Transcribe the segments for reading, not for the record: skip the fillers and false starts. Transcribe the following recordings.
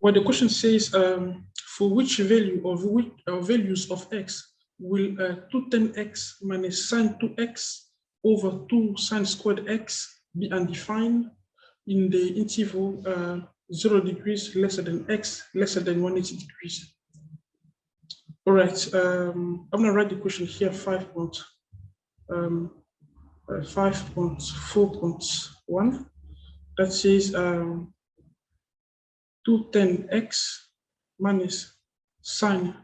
What the question says, for which value of which values of x will 2 tan x minus sine 2x over 2 sine squared x be undefined in the interval 0 degrees lesser than x lesser than 180 degrees? All right, I'm gonna write the question here 5.4.1 that says 2 tan x minus sine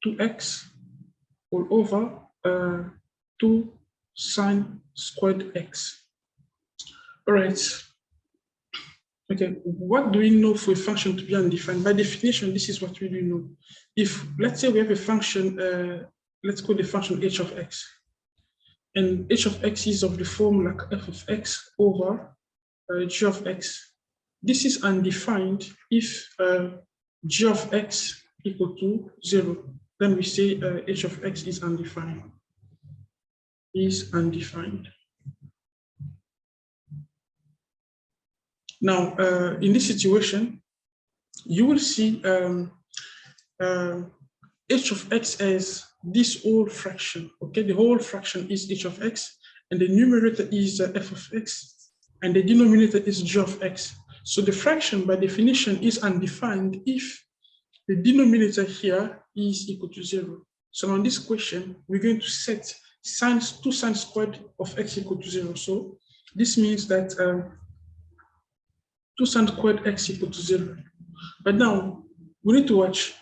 2x all over 2 sine squared x. All right. Okay, what do we know for a function to be undefined? By definition, this is what we do know. If, let's say we have a function, let's call the function h of x. And h of x is of the form like f of x over g of x. This is undefined if g of x equal to 0. Then we say h of x is undefined. Now, in this situation, you will see h of x as this whole fraction. Okay, the whole fraction is h of x, and the numerator is f of x, and the denominator is g of x. So the fraction, by definition, is undefined if the denominator here is equal to 0. So on this question, we're going to set 2 sine squared of x equal to 0. So this means that 2 sine squared x equal to 0. But now we need to watch.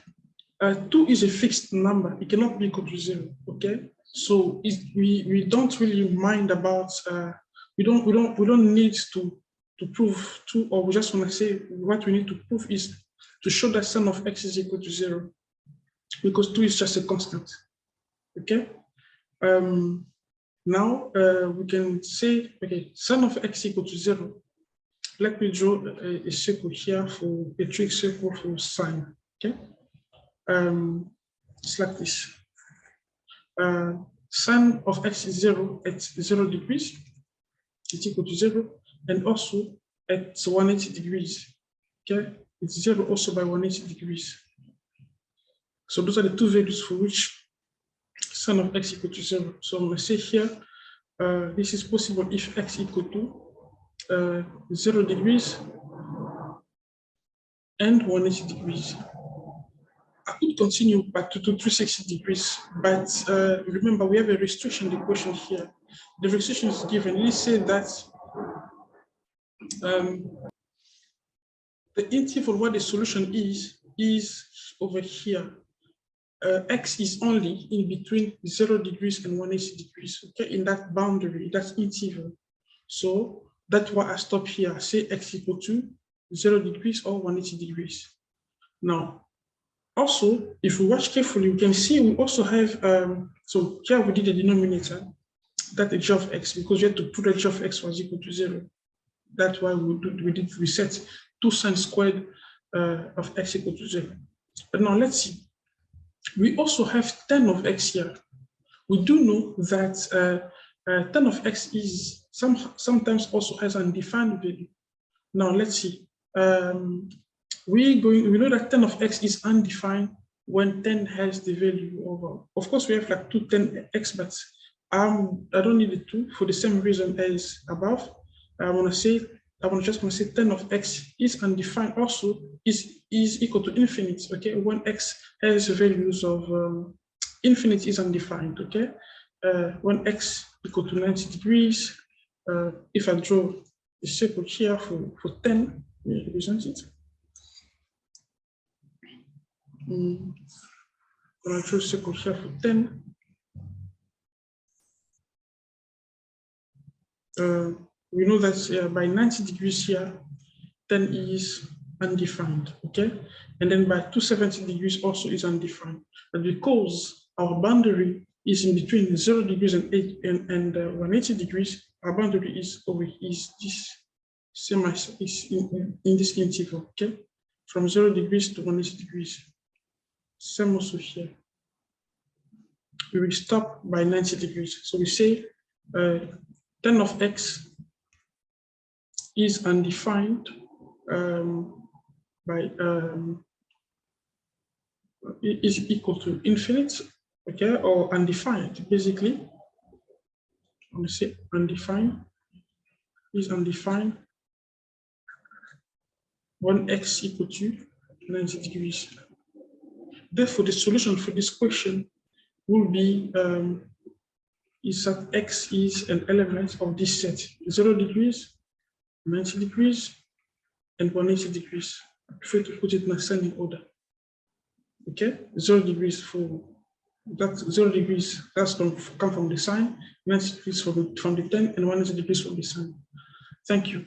2 is a fixed number; it cannot be equal to 0. Okay, so we don't really mind about. We don't need to prove 2, or we just want to say what we need to prove is to show that sine of x is equal to 0, because 2 is just a constant. Okay. Now we can say, okay, sine of x equal to 0. Let me draw a circle here for a trig circle for sine. Okay. It's like this. Sine of x is 0 at 0 degrees. It's equal to 0, and also at 180 degrees. Okay, it's 0 also by 180 degrees. So those are the two values for which sine of x equal to 0. So I'm going to say here, this is possible if x equal to 0 degrees and 180 degrees. I could continue back to 360 degrees, but remember we have a restriction in the question here. The restriction is given. Let's say that the interval where the solution is over here. X is only in between 0 degrees and 180 degrees. Okay, in that boundary, that interval. So that's why I stop here. Say x equal to 0 degrees or 180 degrees. Now, also, if we watch carefully, we can see we also have, so here we did the denominator, that the g of x, because we had to put the g of x was equal to 0. That's why we set 2 sine squared of x equal to 0. But now let's see. We also have tan of x here. We do know that tan of x is sometimes also has an undefined value. Now let's see. We know that tan of x is undefined when tan has the value of course we have like 2 tan x, but I don't need the 2 for the same reason as above. I just want to say tan of x is undefined also is equal to infinite. Okay, when x has values of infinite is undefined. Okay, when x equal to 90 degrees, if I draw a circle here for 10, we represent it. When I draw a circle here for 10, we know that by 90 degrees here, 10 is undefined, okay? And then by 270 degrees also is undefined. But because our boundary is in between 0 degrees and 180 degrees, our boundary is this same as is in this interval, okay? From 0 degrees to 180 degrees. Same also here. We will stop by 90 degrees. So we say tan of x is undefined by is equal to infinite, okay, or undefined, basically. I'm going to say undefined is undefined when x equal to 90 degrees. Therefore, the solution for this question will be is that x is an element of this set: 0 degrees, 90 degrees, and 180 degrees. I prefer to put it in ascending order. Okay, 0 degrees for that 0 degrees that's going to come from the sign, 90 degrees from the 10, and 180 degrees from the sign. Thank you.